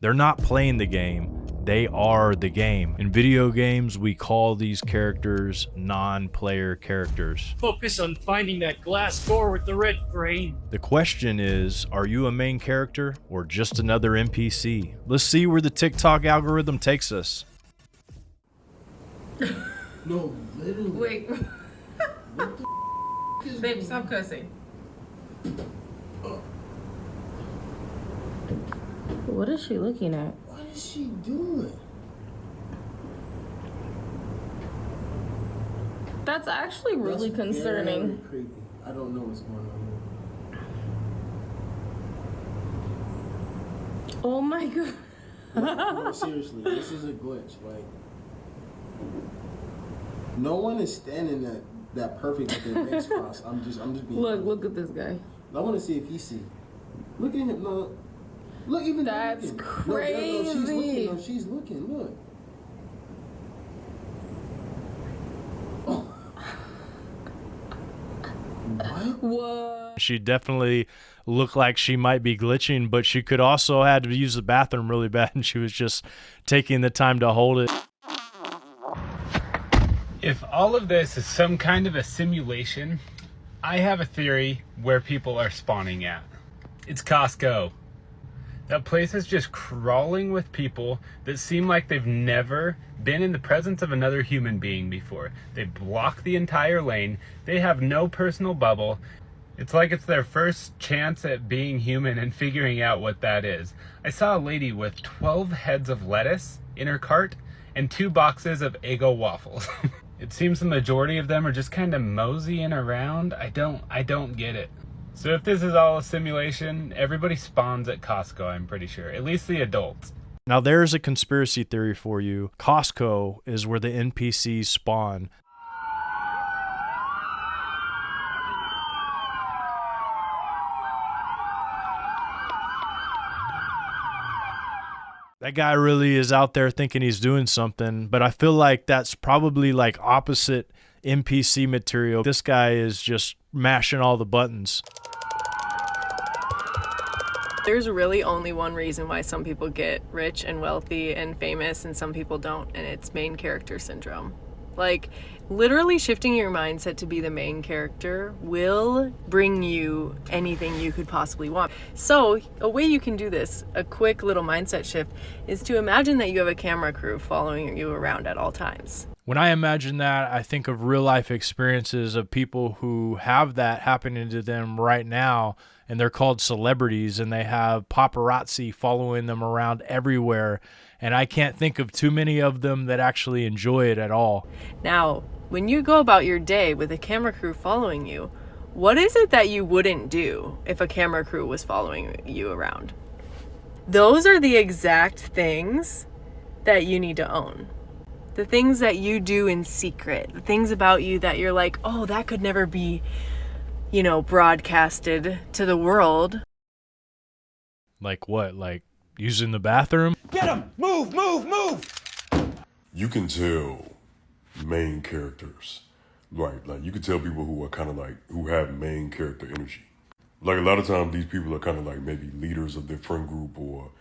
They're not playing the game. They are the game. In video games, we call these characters non-player characters. Focus on finding that glass door with the red frame. The question is, are you a main character or just another NPC? Let's see where the TikTok algorithm takes us. No, literally. Wait. What the is Babe, stop cussing. What is she looking at? What is she doing? That's actually really That's concerning. very creepy. I don't know what's going on here. Oh my god. No, seriously, this is a glitch. Like, no one is standing that perfect with their legs crossed. I'm just being. Look at this guy. I want to see if he see. Look at him. No, look even. That's looking. crazy. No, she's looking. No, she's looking. Look. Oh. What? What? She definitely looked like she might be glitching, but she could also had to use the bathroom really bad, and she was just taking the time to hold it. If all of this is some kind of a simulation, I have a theory where people are spawning at. It's Costco. That place is just crawling with people that seem like they've never been in the presence of another human being before. They block the entire lane. They have no personal bubble. It's like it's their first chance at being human and figuring out what that is. I saw a lady with 12 heads of lettuce in her cart and 2 boxes of Eggo waffles. It seems the majority of them are just kind of moseying around. I don't get it. So if this is all a simulation, everybody spawns at Costco, I'm pretty sure. At least the adults. Now there's a conspiracy theory for you. Costco is where the NPCs spawn. That guy really is out there thinking he's doing something, but I feel like that's probably like opposite NPC material. This guy is just mashing all the buttons. There's really only one reason why some people get rich and wealthy and famous and some people don't, and it's main character syndrome. Like, literally shifting your mindset to be the main character will bring you anything you could possibly want. So, a way you can do this, a quick little mindset shift, is to imagine that you have a camera crew following you around at all times. When I imagine that, I think of real life experiences of people who have that happening to them right now, and they're called celebrities, and they have paparazzi following them around everywhere. And I can't think of too many of them that actually enjoy it at all. Now, when you go about your day with a camera crew following you, what is it that you wouldn't do if a camera crew was following you around? Those are the exact things that you need to own. The things that you do in secret, the things about you that you're like, oh, that could never be, broadcasted to the world. Like what? Like using the bathroom? Get him! Move! You can tell main characters, right? Like you can tell people who are kind of like, who have main character energy. Like a lot of times these people are kind of like maybe leaders of their friend group, or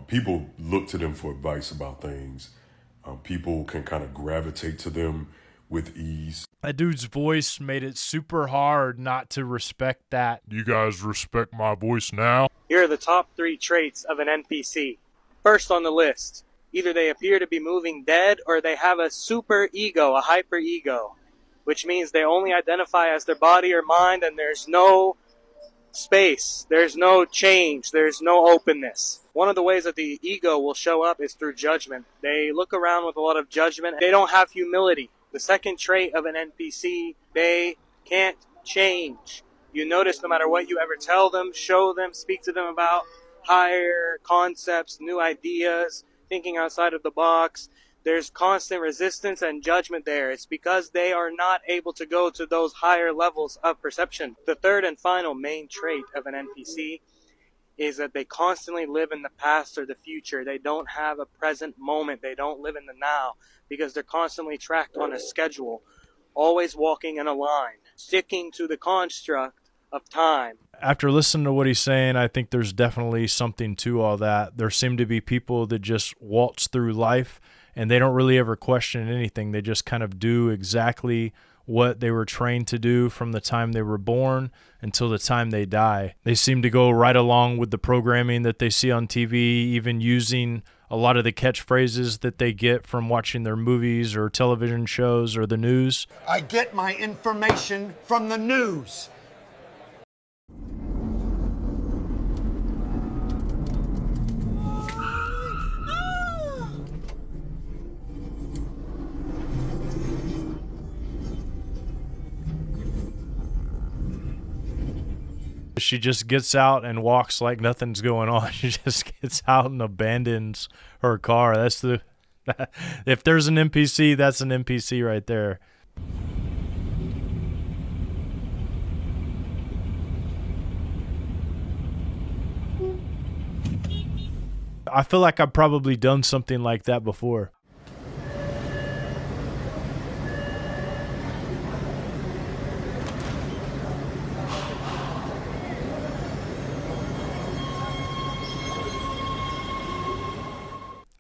people look to them for advice about things. People can kind of gravitate to them with ease. That dude's voice made it super hard not to respect that. You guys respect my voice now? Here are the top 3 traits of an NPC. First on the list, either they appear to be moving dead or they have a super ego, a hyper ego, which means they only identify as their body or mind, and there's no space, there's no change, there's no openness. One of the ways that the ego will show up is through judgment. They look around with a lot of judgment. They don't have humility. The second trait of an NPC, they can't change. You notice no matter what you ever tell them, show them, speak to them about higher concepts, new ideas, thinking outside of the box, there's constant resistance and judgment there. It's because they are not able to go to those higher levels of perception. The third and final main trait of an NPC is that they constantly live in the past or the future. They don't have a present moment. They don't live in the now because they're constantly tracked on a schedule, always walking in a line, sticking to the construct of time. After listening to what he's saying, I think there's definitely something to all that. There seem to be people that just waltz through life and they don't really ever question anything. They just kind of do exactly what they were trained to do from the time they were born until the time they die. They seem to go right along with the programming that they see on TV, even using a lot of the catchphrases that they get from watching their movies or television shows or the news. I get my information from the news. She just gets out and walks like nothing's going on. She just gets out and abandons her car. That's the if there's an NPC, that's an NPC right there. I feel like I've probably done something like that before.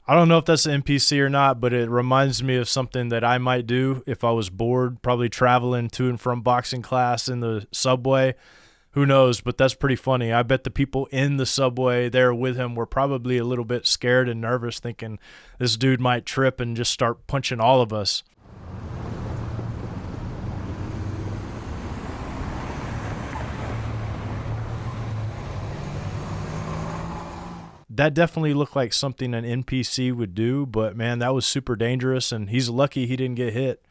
I don't know if that's an NPC or not, but it reminds me of something that I might do if I was bored, probably traveling to and from boxing class in the subway. Who knows, but that's pretty funny. I bet the people in the subway there with him were probably a little bit scared and nervous, thinking this dude might trip and just start punching all of us. That definitely looked like something an NPC would do, but man, that was super dangerous, and he's lucky he didn't get hit.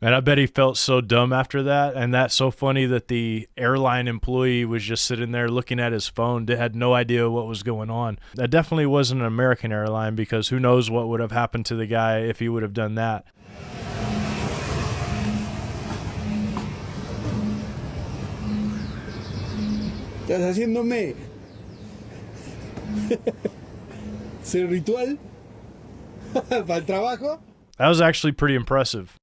And I bet he felt so dumb after that. And that's so funny that the airline employee was just sitting there looking at his phone, had no idea what was going on. That definitely wasn't an American airline, because who knows what would have happened to the guy if he would have done that. ¿Estás haciéndome ese ritual para el trabajo? That was actually pretty impressive.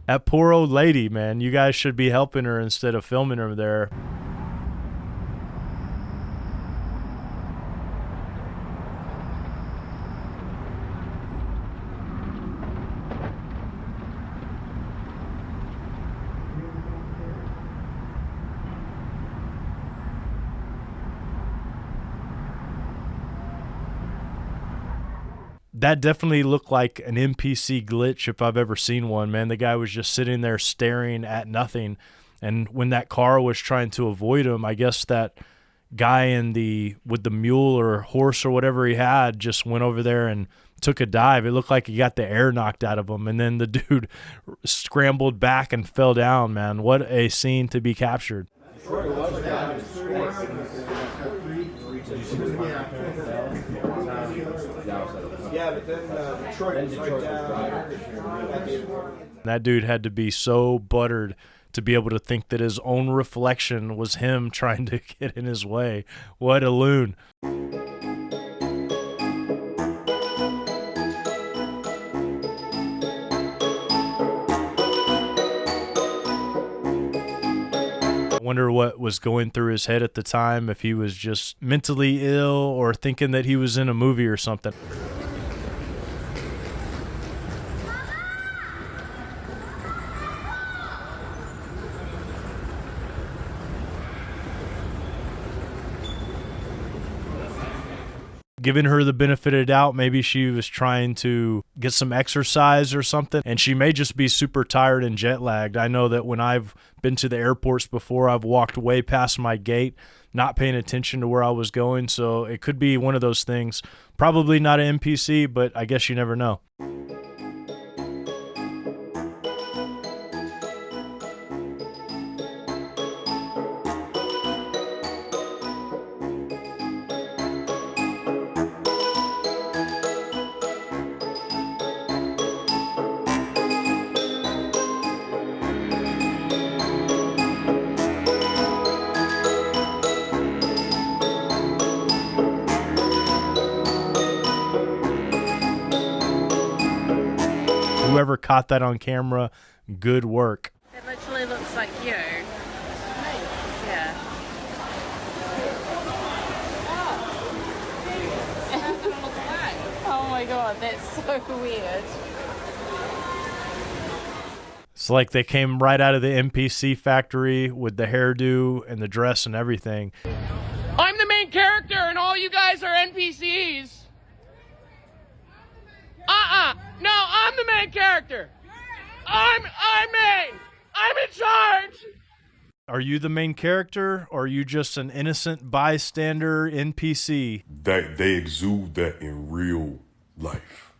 That poor old lady, man. You guys should be helping her instead of filming her there. That definitely looked like an NPC glitch if I've ever seen one, man. The guy was just sitting there staring at nothing. And when that car was trying to avoid him, I guess that guy with the mule or horse or whatever he had just went over there and took a dive. It looked like he got the air knocked out of him. And then the dude scrambled back and fell down, man. What a scene to be captured. Yeah, but then Detroit was right down. That dude had to be so buttered to be able to think that his own reflection was him trying to get in his way. What a loon. I wonder what was going through his head at the time, if he was just mentally ill or thinking that he was in a movie or something. giving her the benefit of the doubt. Maybe she was trying to get some exercise or something, and she may just be super tired and jet lagged. I know that when I've been to the airports before, I've walked way past my gate, not paying attention to where I was going, so it could be one of those things. Probably not an NPC, but I guess you never know. Whoever caught that on camera, good work. It literally looks like you. Yeah. Oh my god, that's so weird. It's like they came right out of the NPC factory with the hairdo and the dress and everything. I'm the main character and all you guys are NPCs. No, I'm the main character. I'm main. I'm in charge. Are you the main character, or are you just an innocent bystander NPC? That they exude that in real life.